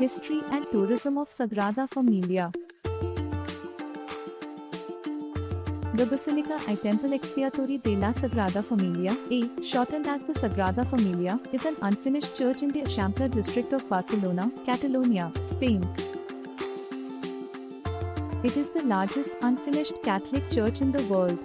History and tourism of Sagrada Familia. The Basilica y Temple Expiatory de la Sagrada Familia, shortened as the Sagrada Familia, is an unfinished church in the Eixample district of Barcelona, Catalonia, Spain. It is the largest unfinished Catholic church in the world.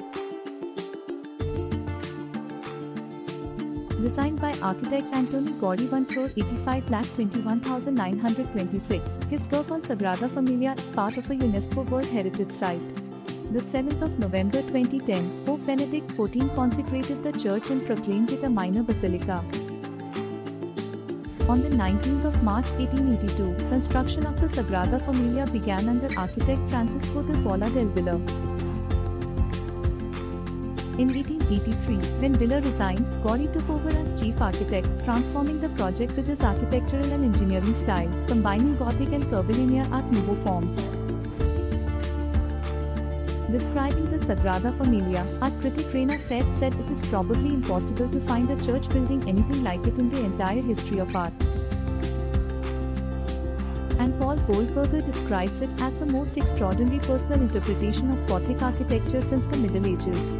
Designed by architect Antoni Gaudí, 1,85,21,926, his work on Sagrada Familia is part of a UNESCO World Heritage Site. The 7th of November 2010, Pope Benedict XIV consecrated the church and proclaimed it a minor basilica. On the 19th of March 1882, construction of the Sagrada Familia began under architect Francisco de Paula del Villar. In 1883, when Villar resigned, Gaudí took over as chief architect, transforming the project with his architectural and engineering style, combining Gothic and curvilinear Art Nouveau forms. Describing the Sagrada Familia, art critic Reina said it is probably impossible to find a church building anything like it in the entire history of art. And Paul Goldberger describes it as the most extraordinary personal interpretation of Gothic architecture since the Middle Ages.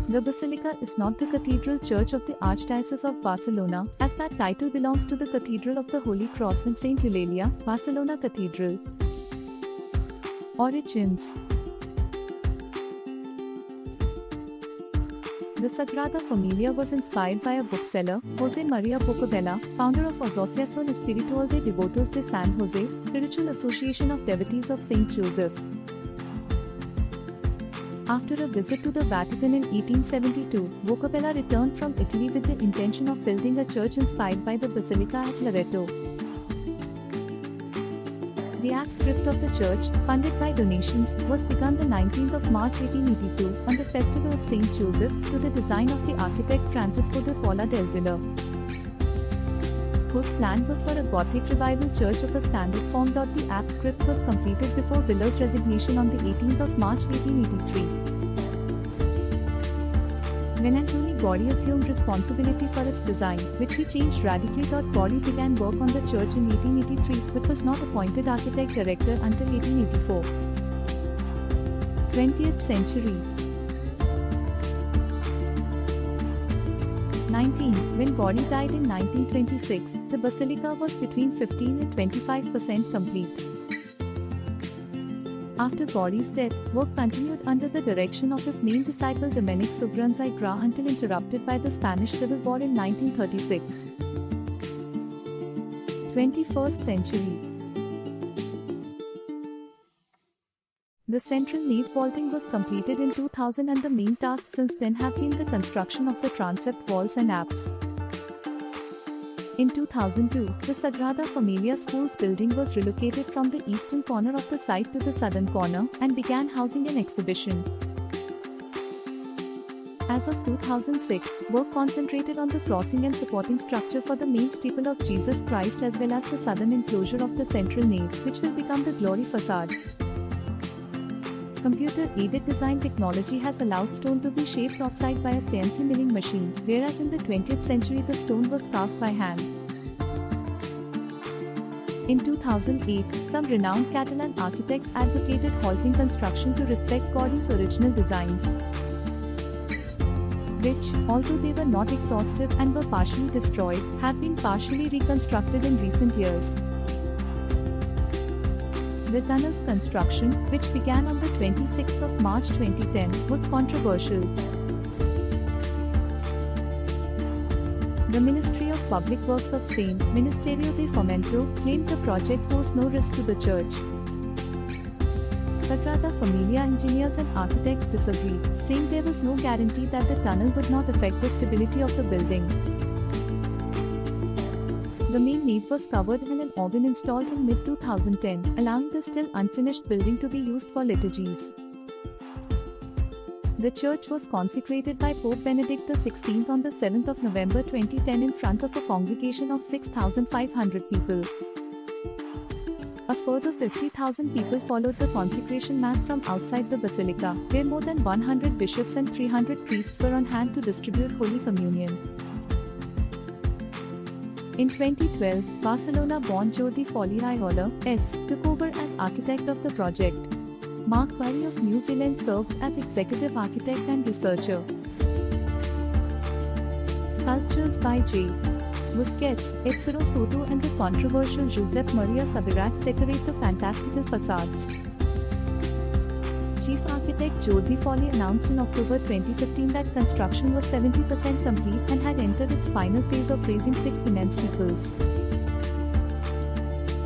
The Basilica is not the cathedral church of the Archdiocese of Barcelona, as that title belongs to the Cathedral of the Holy Cross in Saint Eulalia, Barcelona Cathedral. Origins. The Sagrada Familia was inspired by a bookseller, José María Bocabella, founder of Asociación Espiritual de Devotos de San José, Spiritual Association of Devotees of Saint Joseph. After a visit to the Vatican in 1872, Bocabella returned from Italy with the intention of building a church inspired by the Basilica at Loreto. The apse-crypt of the church, funded by donations, was begun the 19th of March 1882, on the festival of Saint Joseph, to the design of the architect Francisco de Paula del Villar, whose plan was for a Gothic revival church of a standard form. The apse-crypt was completed before Villar's resignation on the 18th of March 1883. When Antoni Gaudí assumed responsibility for its design, which he changed radically, Gaudí began work on the church in 1883, but was not appointed architect director until 1884. 20th century. 19. When Gaudí died in 1926, the basilica was between 15 and 25% complete. After Gaudí's death, work continued under the direction of his main disciple Domènec Sobirans i Gra until interrupted by the Spanish Civil War in 1936. 21st century. The central nave vaulting was completed in 2000 and the main task since then have been the construction of the transept walls and apse. In 2002, the Sagrada Familia School's building was relocated from the eastern corner of the site to the southern corner and began housing an exhibition. As of 2006, work concentrated on the crossing and supporting structure for the main steeple of Jesus Christ as well as the southern enclosure of the central nave, which will become the glory facade. Computer-aided design technology has allowed stone to be shaped off-site by a CNC milling machine, whereas in the 20th century the stone was carved by hand. In 2008, some renowned Catalan architects advocated halting construction to respect Gaudí's original designs, which, although they were not exhaustive and were partially destroyed, have been partially reconstructed in recent years. The tunnel's construction, which began on the 26th of March 2010, was controversial. The Ministry of Public Works of Spain, Ministerio de Fomento, claimed the project posed no risk to the church. Sagrada Familia engineers and architects disagreed, saying there was no guarantee that the tunnel would not affect the stability of the building. The main nave was covered and an organ installed in mid-2010, allowing the still unfinished building to be used for liturgies. The church was consecrated by Pope Benedict XVI on the 7th of November 2010 in front of a congregation of 6,500 people. A further 50,000 people followed the consecration mass from outside the basilica, where more than 100 bishops and 300 priests were on hand to distribute Holy Communion. In 2012, Barcelona-born Jordi Folli took over as architect of the project. Mark Burry of New Zealand serves as executive architect and researcher. Sculptures by J. Busquets, Exero Soto and the controversial Josep Maria Subirats decorate the fantastical facades. Chief architect Jordi Folli announced in October 2015 that construction was 70% complete and had entered its final phase of raising 6 cement steeples.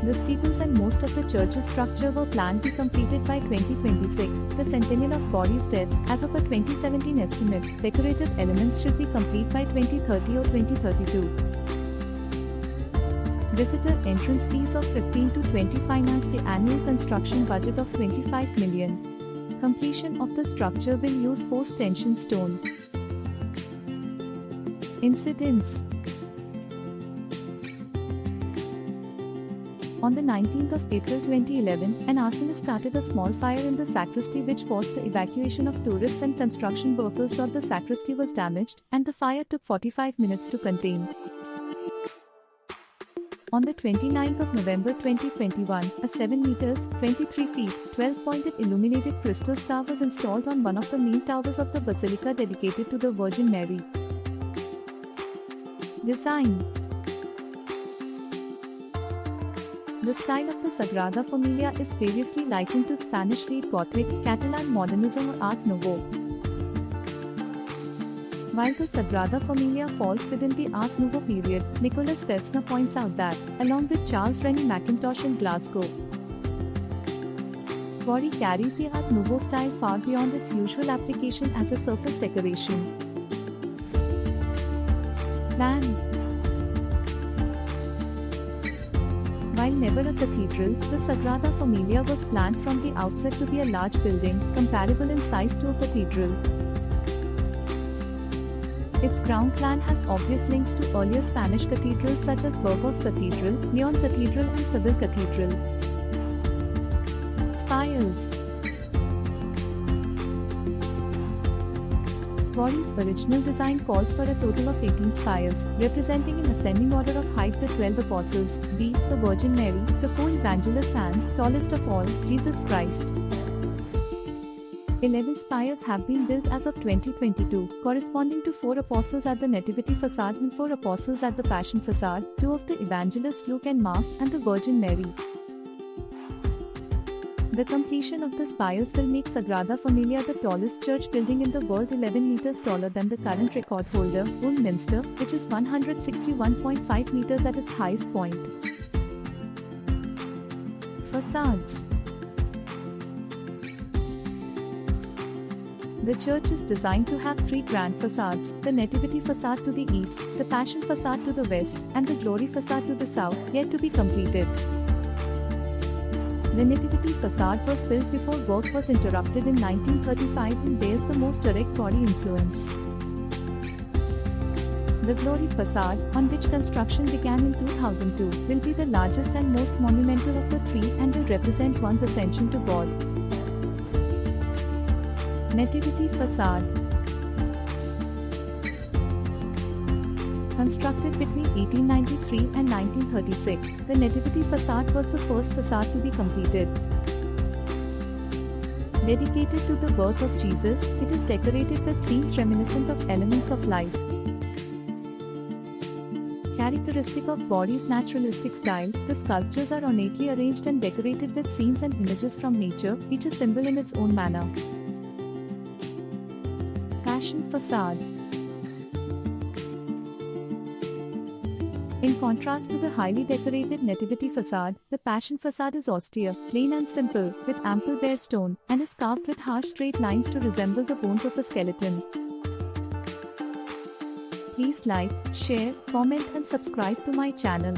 The steeples and most of the church's structure were planned to be completed by 2026, the centennial of Gaudí's death. As of a 2017 estimate, decorative elements should be complete by 2030 or 2032. Visitor entrance fees of 15 to 20 finance the annual construction budget of 25 million. Completion of the structure will use post-tension stone. Incidents. On the 19th of April 2011, an arsonist started a small fire in the sacristy which forced the evacuation of tourists and construction workers. The sacristy was damaged, and the fire took 45 minutes to contain. On the 29th of November 2021, a 7 meters (23 feet) 12-pointed illuminated crystal star was installed on one of the main towers of the basilica dedicated to the Virgin Mary. Design. The style of the Sagrada Familia is variously likened to Spanish late Gothic, Catalan Modernism or Art Nouveau. While the Sagrada Familia falls within the Art Nouveau period, Nicholas Pevsner points out that, along with Charles Rennie Mackintosh in Glasgow, Gaudí carried the Art Nouveau style far beyond its usual application as a surface decoration. Plan. While never a cathedral, the Sagrada Familia was planned from the outset to be a large building, comparable in size to a cathedral. Its ground plan has obvious links to earlier Spanish cathedrals such as Burgos Cathedral, Leon Cathedral and Seville Cathedral. Spires. Gaudí's original design calls for a total of 18 spires, representing in ascending order of height the 12 apostles, b. the Virgin Mary, the 4 evangelists and, tallest of all, Jesus Christ. 11 spires have been built as of 2022, corresponding to 4 apostles at the Nativity facade and 4 apostles at the Passion facade, 2 of the evangelists Luke and Mark, and the Virgin Mary. The completion of the spires will make Sagrada Familia the tallest church building in the world, 11 meters taller than the current record holder, Ulm Minster, which is 161.5 meters at its highest point. Facades. The church is designed to have 3 grand facades, the Nativity facade to the east, the Passion facade to the west, and the Glory facade to the south, yet to be completed. The Nativity facade was built before work was interrupted in 1935 and bears the most direct Gaudí influence. The Glory facade, on which construction began in 2002, will be the largest and most monumental of the 3 and will represent one's ascension to God. Nativity facade. Constructed between 1893 and 1936, the Nativity facade was the first facade to be completed. Dedicated to the birth of Jesus, it is decorated with scenes reminiscent of elements of life. Characteristic of Gaudí's naturalistic style, the sculptures are ornately arranged and decorated with scenes and images from nature, each a symbol in its own manner. Passion facade. In contrast to the highly decorated Nativity facade, the Passion facade is austere, plain and simple, with ample bare stone, and is carved with harsh straight lines to resemble the bones of a skeleton. Please like, share, comment and subscribe to my channel.